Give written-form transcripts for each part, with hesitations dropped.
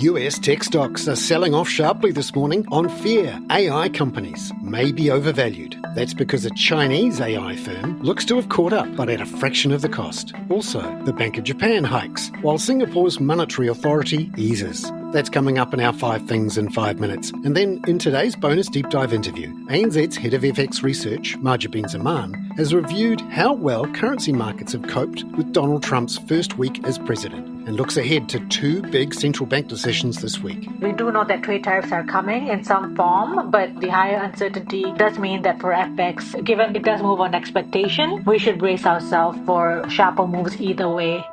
US tech stocks are selling off sharply this morning on fear AI companies may be overvalued. That's because a Chinese AI firm looks to have caught up, but at a fraction of the cost. Also, the Bank of Japan hikes, while Singapore's monetary authority eases. That's coming up in our 5 Things in 5 minutes. And then in today's bonus deep dive interview, ANZ's head of FX research, Mahjabeen Zaman, has reviewed how well currency markets have coped with Donald Trump's first week as president and looks ahead to 2 big central bank decisions this week. We do know that trade tariffs are coming in some form, but the higher uncertainty does mean that for FX, given it does move on expectation, we should brace ourselves for sharper moves either way.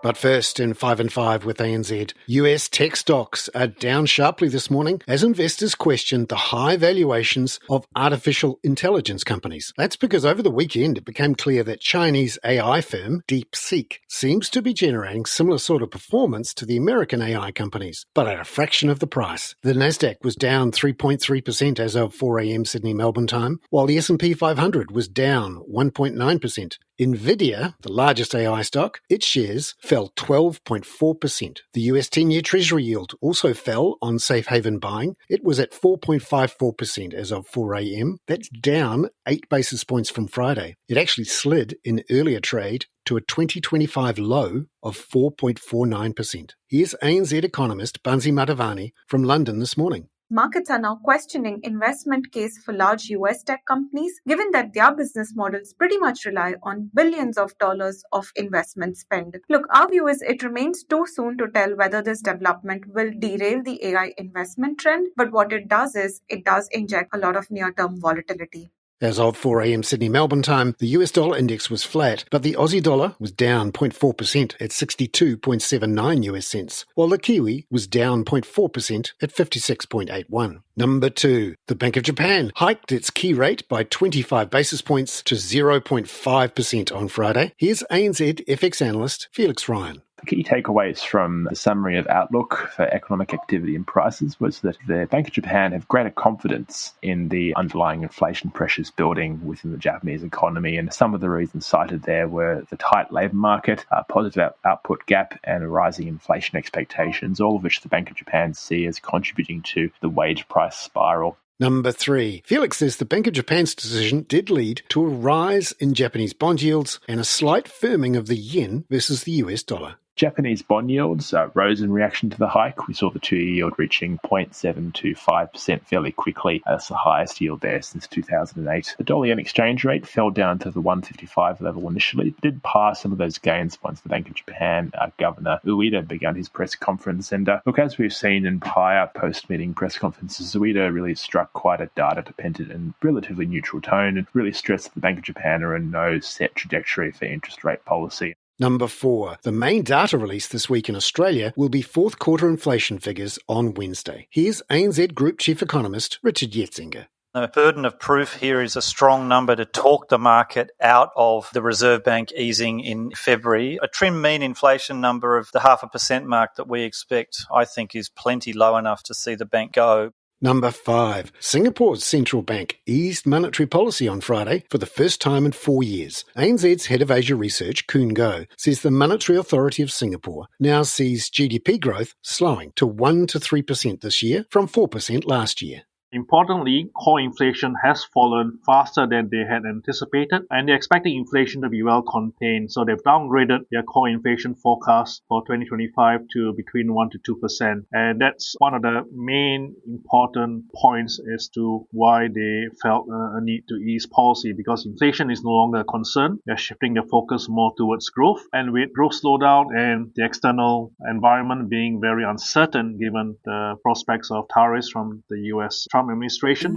But first, in 5 and 5 with ANZ, US tech stocks are down sharply this morning as investors question the high valuations of artificial intelligence companies. That's because over the weekend it became clear that Chinese AI firm DeepSeek seems to be generating similar sort of performance to the American AI companies, but at a fraction of the price. The Nasdaq was down 3.3% as of 4 a.m. Sydney Melbourne time, while the S&P 500 was down 1.9%. Nvidia, the largest AI stock, its shares fell 12.4%. The US 10-year Treasury yield also fell on safe haven buying. It was at 4.54% as of 4 a.m. That's down 8 basis points from Friday. It actually slid in earlier trade to a 2025 low of 4.49%. Here's ANZ economist Bansi Madhavani from London this morning. Markets are now questioning investment case for large US tech companies, given that their business models pretty much rely on billions of dollars of investment spend. Look, our view is it remains too soon to tell whether this development will derail the AI investment trend, but what it does is it does inject a lot of near-term volatility. As of 4 a.m. Sydney Melbourne time, the US dollar index was flat, but the Aussie dollar was down 0.4% at 62.79 US cents, while the Kiwi was down 0.4% at 56.81. Number 2, the Bank of Japan hiked its key rate by 25 basis points to 0.5% on Friday. Here's ANZ FX analyst Felix Ryan. The key takeaways from the summary of outlook for economic activity and prices was that the Bank of Japan have greater confidence in the underlying inflation pressures building within the Japanese economy. And some of the reasons cited there were the tight labour market, a positive output gap, and rising inflation expectations, all of which the Bank of Japan see as contributing to the wage price spiral. Number 3. Felix says the Bank of Japan's decision did lead to a rise in Japanese bond yields and a slight firming of the yen versus the US dollar. Japanese bond yields rose in reaction to the hike. We saw the 2-year yield reaching 0.725% fairly quickly. That's the highest yield there since 2008. The dollar-yen exchange rate fell down to the 155 level initially, but did pass some of those gains once the Bank of Japan Governor Ueda began his press conference. And look, as we've seen in prior post-meeting press conferences, Ueda really struck quite a data-dependent and relatively neutral tone and really stressed that the Bank of Japan are in no set trajectory for interest rate policy. Number 4. The main data release this week in Australia will be fourth quarter inflation figures on Wednesday. Here's ANZ Group Chief Economist Richard Yetzinger. The burden of proof here is a strong number to talk the market out of the Reserve Bank easing in February. A trim mean inflation number of the 0.5% mark that we expect, I think, is plenty low enough to see the bank go. Number 5. Singapore's central bank eased monetary policy on Friday for the first time in 4 years. ANZ's head of Asia research, Koon Goh, says the Monetary Authority of Singapore now sees GDP growth slowing to 1 to 3% this year from 4% last year. Importantly, core inflation has fallen faster than they had anticipated, and they're expecting inflation to be well contained. So they've downgraded their core inflation forecast for 2025 to between 1 to 2%. And that's one of the main important points as to why they felt a need to ease policy, because inflation is no longer a concern. They're shifting their focus more towards growth. And with growth slowdown and the external environment being very uncertain given the prospects of tariffs from the US Trump administration.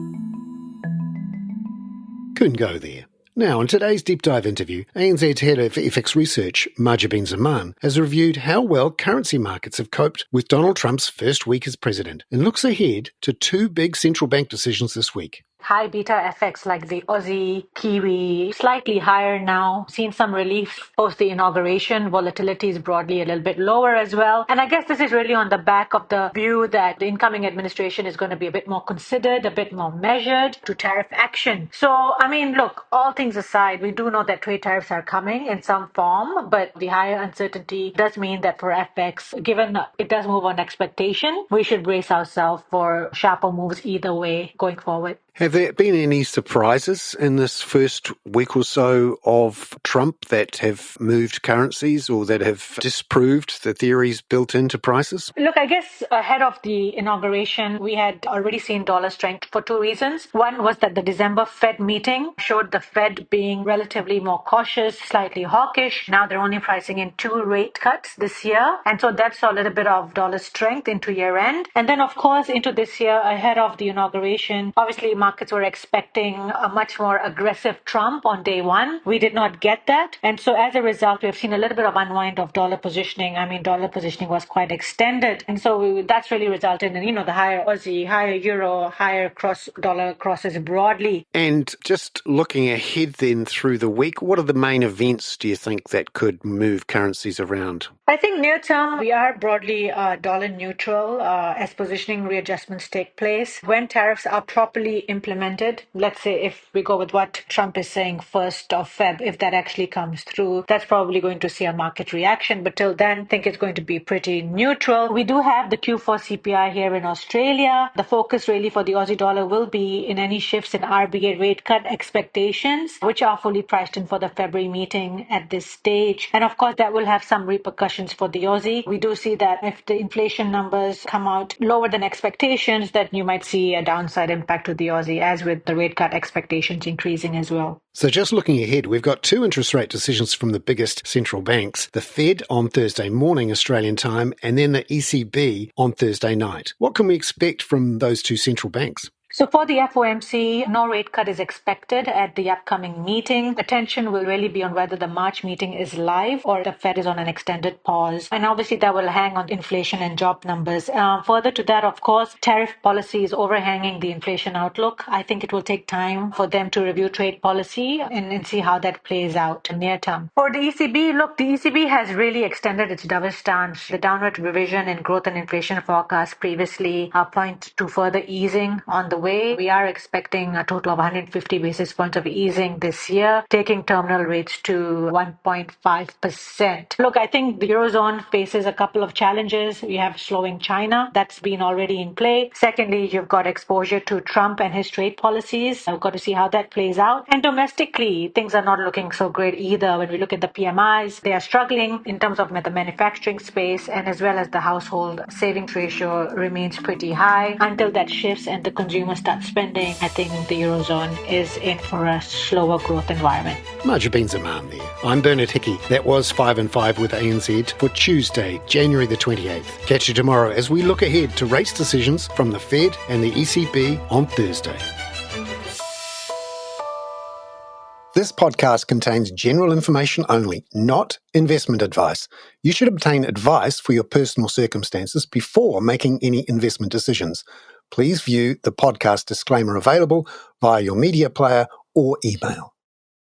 Couldn't go there. Now, in today's deep dive interview, ANZ's head of FX research, Mahjabeen Zaman, has reviewed how well currency markets have coped with Donald Trump's first week as president and looks ahead to 2 big central bank decisions this week. high beta FX like the Aussie, Kiwi, slightly higher now, seen some relief post the inauguration. Volatility is broadly a little bit lower as well. And I guess this is really on the back of the view that the incoming administration is going to be a bit more considered, a bit more measured to tariff action. So, I mean, look, all things aside, we do know that trade tariffs are coming in some form, but the higher uncertainty does mean that for FX, given it does move on expectation, we should brace ourselves for sharper moves either way going forward. Have there been any surprises in this first week or so of Trump that have moved currencies or that have disproved the theories built into prices? Look, I guess ahead of the inauguration, we had already seen dollar strength for two reasons. One was that the December Fed meeting showed the Fed being relatively more cautious, slightly hawkish. Now they're only pricing in 2 rate cuts this year. And so that saw a little bit of dollar strength into year end. And then, of course, into this year, ahead of the inauguration, obviously markets were expecting a much more aggressive Trump on day one. We did not get that. And so as a result, we have seen a little bit of unwind of dollar positioning. I mean, dollar positioning was quite extended. And so that's really resulted in, the higher Aussie, higher Euro, higher dollar crosses broadly. And just looking ahead then through the week, what are the main events, do you think, that could move currencies around? I think near term, we are broadly dollar neutral as positioning readjustments take place. When tariffs are properly implemented, let's say if we go with what Trump is saying 1st of Feb, if that actually comes through, that's probably going to see a market reaction. But till then, I think it's going to be pretty neutral. We do have the Q4 CPI here in Australia. The focus really for the Aussie dollar will be in any shifts in RBA rate cut expectations, which are fully priced in for the February meeting at this stage. And of course, that will have some repercussions for the Aussie. We do see that if the inflation numbers come out lower than expectations, that you might see a downside impact to the Aussie, as with the rate cut expectations increasing as well. So just looking ahead, we've got 2 interest rate decisions from the biggest central banks, the Fed on Thursday morning Australian time and then the ECB on Thursday night. What can we expect from those 2 central banks? So for the FOMC, no rate cut is expected at the upcoming meeting. Attention will really be on whether the March meeting is live or the Fed is on an extended pause. And obviously that will hang on inflation and job numbers. Further to that, of course, tariff policy is overhanging the inflation outlook. I think it will take time for them to review trade policy and see how that plays out near term. For the ECB, look, the ECB has really extended its dovish stance. The downward revision in growth and inflation forecasts previously point to further easing on the way. We are expecting a total of 150 basis points of easing this year, taking terminal rates to 1.5%. Look, I think the Eurozone faces a couple of challenges. We have slowing China. That's been already in play. Secondly, you've got exposure to Trump and his trade policies. We've got to see how that plays out. And domestically, things are not looking so great either. When we look at the PMIs, they are struggling in terms of the manufacturing space, and as well as the household savings ratio remains pretty high. Until that shifts and the consumer start spending, I think the Eurozone is in for a slower growth environment. Mahjabeen Zaman there. I'm Bernard Hickey. That was 5 and 5 with ANZ for Tuesday, January the 28th. Catch you tomorrow as we look ahead to rates decisions from the Fed and the ECB on Thursday. This podcast contains general information only, not investment advice. You should obtain advice for your personal circumstances before making any investment decisions. Please view the podcast disclaimer available via your media player or email.